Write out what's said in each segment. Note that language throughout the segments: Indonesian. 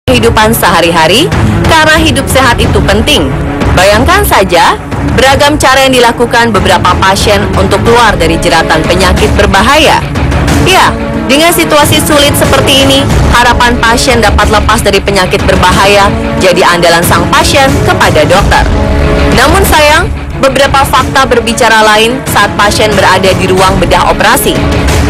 kehidupan sehari-hari karena hidup sehat itu penting. Bayangkan saja beragam cara yang dilakukan beberapa pasien untuk keluar dari jeratan penyakit berbahaya. Ya, dengan situasi sulit seperti ini, harapan pasien dapat lepas dari penyakit berbahaya jadi andalan sang pasien kepada dokter. Namun sayang, beberapa fakta berbicara lain saat pasien berada di ruang bedah operasi.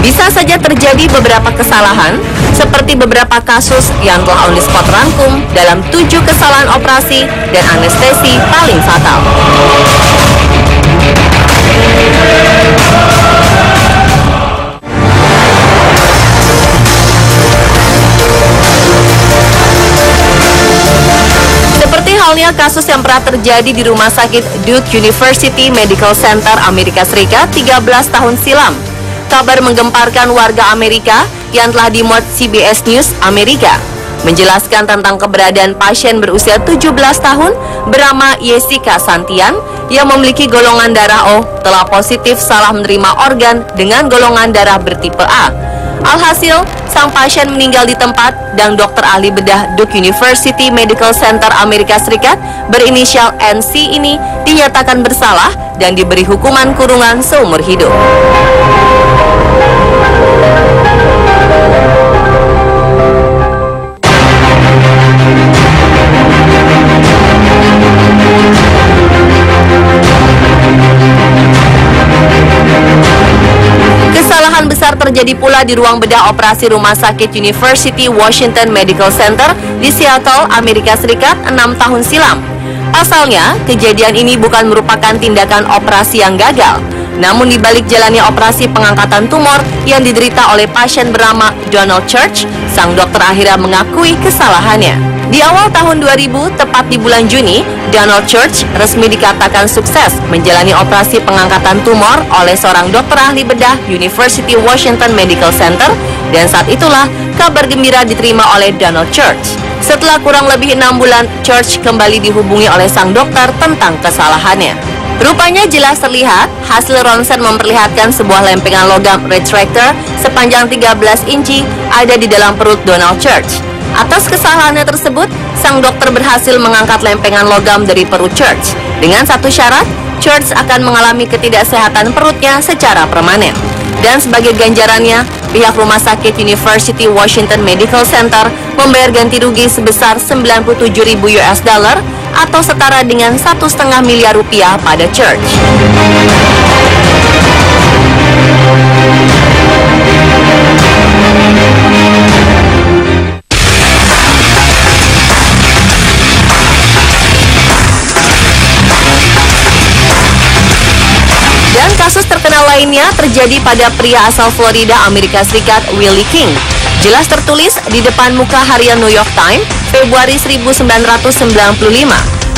Bisa saja terjadi beberapa kesalahan, seperti beberapa kasus yang telah on the spot rangkum dalam 7 kesalahan operasi dan anestesi paling fatal. Seperti halnya kasus yang pernah terjadi di Rumah Sakit Duke University Medical Center Amerika Serikat 13 tahun silam. Kabar menggemparkan warga Amerika yang telah dimuat CBS News Amerika menjelaskan tentang keberadaan pasien berusia 17 tahun bernama Jessica Santian yang memiliki golongan darah O telah positif salah menerima organ dengan golongan darah bertipe A. Alhasil, sang pasien meninggal di tempat dan dokter ahli bedah Duke University Medical Center Amerika Serikat berinisial NC ini dinyatakan bersalah dan diberi hukuman kurungan seumur hidup. Kesalahan besar terjadi pula di ruang bedah operasi Rumah Sakit University Washington Medical Center di Seattle, Amerika Serikat 6 tahun silam. Pasalnya, kejadian ini bukan merupakan tindakan operasi yang gagal, namun di balik jalannya operasi pengangkatan tumor yang diderita oleh pasien bernama Donald Church, sang dokter akhirnya mengakui kesalahannya. Di awal tahun 2000, tepat di bulan Juni, Donald Church resmi dikatakan sukses menjalani operasi pengangkatan tumor oleh seorang dokter ahli bedah University Washington Medical Center, dan saat itulah kabar gembira diterima oleh Donald Church. Setelah kurang lebih 6 bulan, Church kembali dihubungi oleh sang dokter tentang kesalahannya. Rupanya jelas terlihat, hasil ronsen memperlihatkan sebuah lempengan logam retractor sepanjang 13 inci ada di dalam perut Donald Church. Atas kesalahannya tersebut, sang dokter berhasil mengangkat lempengan logam dari perut Church. Dengan satu syarat, Church akan mengalami ketidaksehatan perutnya secara permanen. Dan sebagai ganjarannya, pihak Rumah Sakit University Washington Medical Center membayar ganti rugi sebesar 97.000 US dollar atau setara dengan 1,5 miliar rupiah pada Church. Dan kasus terkenal lainnya terjadi pada pria asal Florida, Amerika Serikat, Willie King. Jelas tertulis di depan muka harian New York Times, Februari 1995.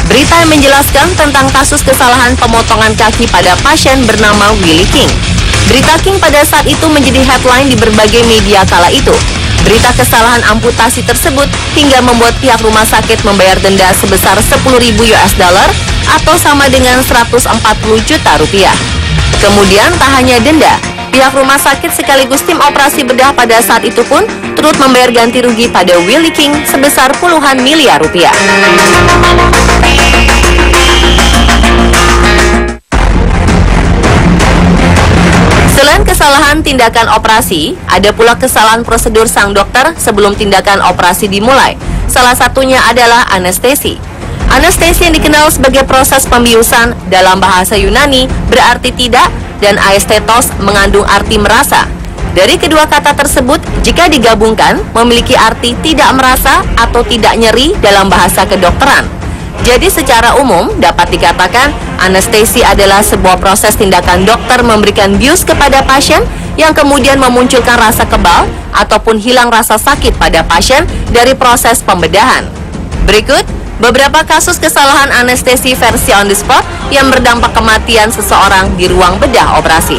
Berita yang menjelaskan tentang kasus kesalahan pemotongan kaki pada pasien bernama Willie King. Berita King pada saat itu menjadi headline di berbagai media kala itu. Berita kesalahan amputasi tersebut hingga membuat pihak rumah sakit membayar denda sebesar 10.000 US dollar atau sama dengan 140 juta rupiah. Kemudian tak hanya denda, pihak rumah sakit sekaligus tim operasi bedah pada saat itu pun turut membayar ganti rugi pada Willie King sebesar puluhan miliar rupiah. Selain kesalahan tindakan operasi, ada pula kesalahan prosedur sang dokter sebelum tindakan operasi dimulai. Salah satunya adalah anestesi. Anestesi yang dikenal sebagai proses pembiusan dalam bahasa Yunani berarti tidak, dan aestetos mengandung arti merasa. Dari kedua kata tersebut, jika digabungkan, memiliki arti tidak merasa atau tidak nyeri dalam bahasa kedokteran. Jadi secara umum dapat dikatakan anestesi adalah sebuah proses tindakan dokter memberikan bius kepada pasien yang kemudian memunculkan rasa kebal ataupun hilang rasa sakit pada pasien dari proses pembedahan. Berikut beberapa kasus kesalahan anestesi versi on the spot yang berdampak kematian seseorang di ruang bedah operasi.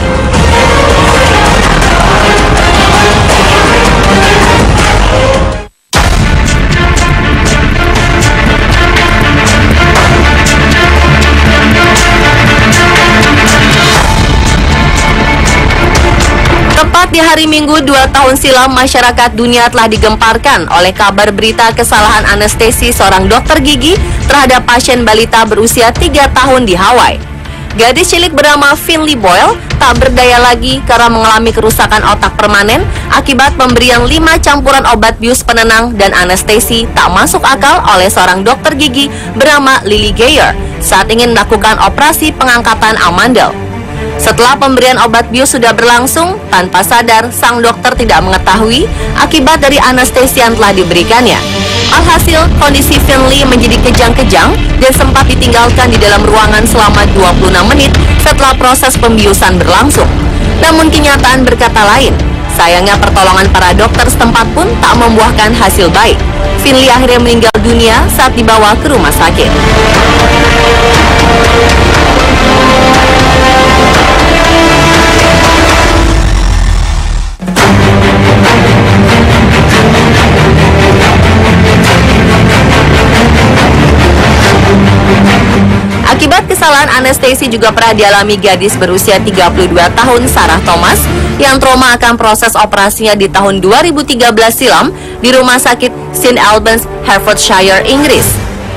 Tepat di Di hari Minggu 2 tahun silam, masyarakat dunia telah digemparkan oleh kabar berita kesalahan anestesi seorang dokter gigi terhadap pasien balita berusia 3 tahun di Hawaii. Gadis cilik bernama Finley Boyle tak berdaya lagi karena mengalami kerusakan otak permanen akibat pemberian 5 campuran obat bius penenang dan anestesi tak masuk akal oleh seorang dokter gigi bernama Lily Geyer saat ingin melakukan operasi pengangkatan amandel. Setelah pemberian obat bius sudah berlangsung, tanpa sadar sang dokter tidak mengetahui akibat dari anestesi yang telah diberikannya. Alhasil, kondisi Finley menjadi kejang-kejang dan sempat ditinggalkan di dalam ruangan selama 26 menit setelah proses pembiusan berlangsung. Namun kenyataan berkata lain. Sayangnya pertolongan para dokter setempat pun tak membuahkan hasil baik. Finley akhirnya meninggal dunia saat dibawa ke rumah sakit. Akibat kesalahan anestesi juga pernah dialami gadis berusia 32 tahun Sarah Thomas yang trauma akan proses operasinya di tahun 2013 silam di rumah sakit St. Albans, Hertfordshire, Inggris.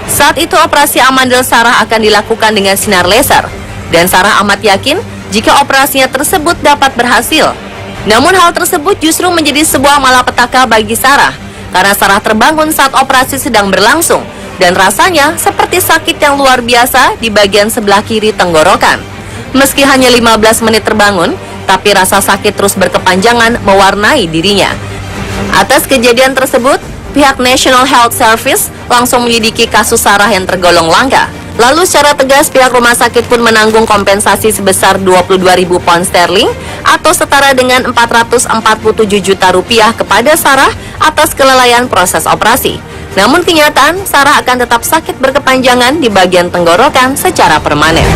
Saat itu operasi amandel Sarah akan dilakukan dengan sinar laser dan Sarah amat yakin jika operasinya tersebut dapat berhasil. Namun hal tersebut justru menjadi sebuah malapetaka bagi Sarah karena Sarah terbangun saat operasi sedang berlangsung dan rasanya seperti sakit yang luar biasa di bagian sebelah kiri tenggorokan. Meski hanya 15 menit terbangun, tapi rasa sakit terus berkepanjangan mewarnai dirinya. Atas kejadian tersebut, pihak National Health Service langsung menyelidiki kasus Sarah yang tergolong langka. Lalu secara tegas pihak rumah sakit pun menanggung kompensasi sebesar 22.000 pound sterling atau setara dengan 447 juta rupiah kepada Sarah atas kelalaian proses operasi. Namun kenyataan, Sarah akan tetap sakit berkepanjangan di bagian tenggorokan secara permanen.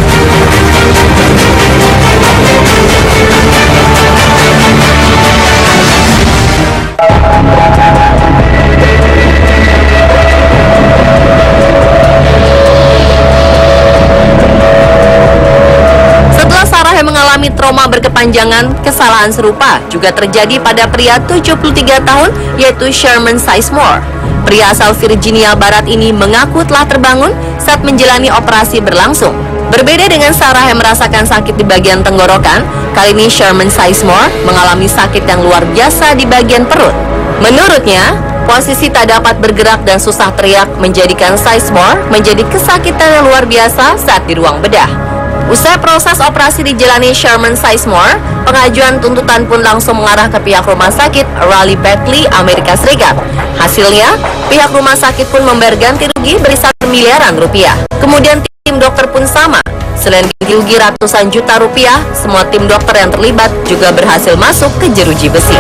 Setelah Sarah yang mengalami trauma berkepanjangan, kesalahan serupa juga terjadi pada pria 73 tahun yaitu Sherman Sizemore. Pria asal Virginia Barat ini mengaku telah terbangun saat menjalani operasi berlangsung. Berbeda dengan Sarah yang merasakan sakit di bagian tenggorokan, kali ini Sherman Sizemore mengalami sakit yang luar biasa di bagian perut. Menurutnya, posisi tak dapat bergerak dan susah teriak menjadikan Sizemore menjadi kesakitan yang luar biasa saat di ruang bedah. Usai proses operasi dijalani Sherman Sizemore, pengajuan tuntutan pun langsung mengarah ke pihak rumah sakit Raleigh Berkeley, Amerika Serikat. Hasilnya, pihak rumah sakit pun membayar ganti rugi berisal miliaran rupiah. Kemudian tim dokter pun sama. Selain ganti rugi ratusan juta rupiah, semua tim dokter yang terlibat juga berhasil masuk ke jeruji besi.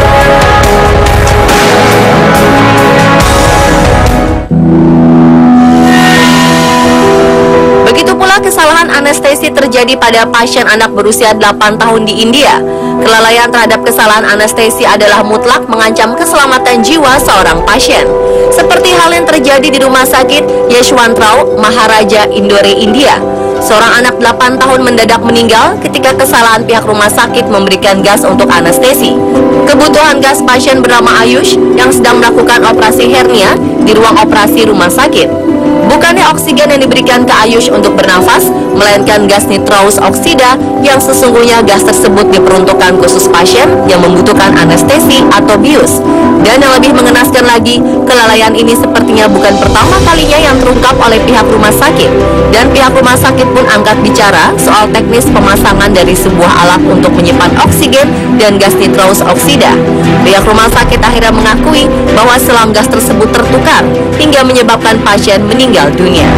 Begitu pula kesalahan anestesi terjadi pada pasien anak berusia 8 tahun di India. Kelalaian terhadap kesalahan anestesi adalah mutlak mengancam keselamatan jiwa seorang pasien. Seperti hal yang terjadi di rumah sakit Yeshwantrao, Maharaja, Indore, India. Seorang anak 8 tahun mendadak meninggal ketika kesalahan pihak rumah sakit memberikan gas untuk anestesi. Kebutuhan gas pasien bernama Ayush yang sedang melakukan operasi hernia di ruang operasi rumah sakit. Bukannya oksigen yang diberikan ke Ayush untuk bernafas, melainkan gas nitrous oksida yang sesungguhnya gas tersebut diperuntukkan khusus pasien yang membutuhkan anestesi atau bius. Dan yang lebih mengenaskan lagi, kelalaian ini sepertinya bukan pertama kalinya yang terungkap oleh pihak rumah sakit. Dan pihak rumah sakit pun angkat bicara soal teknis pemasangan dari sebuah alat untuk menyimpan oksigen dan gas nitrous oksida. Pihak rumah sakit akhirnya mengakui bahwa selang gas tersebut tertukar hingga menyebabkan pasien meninggal dunia.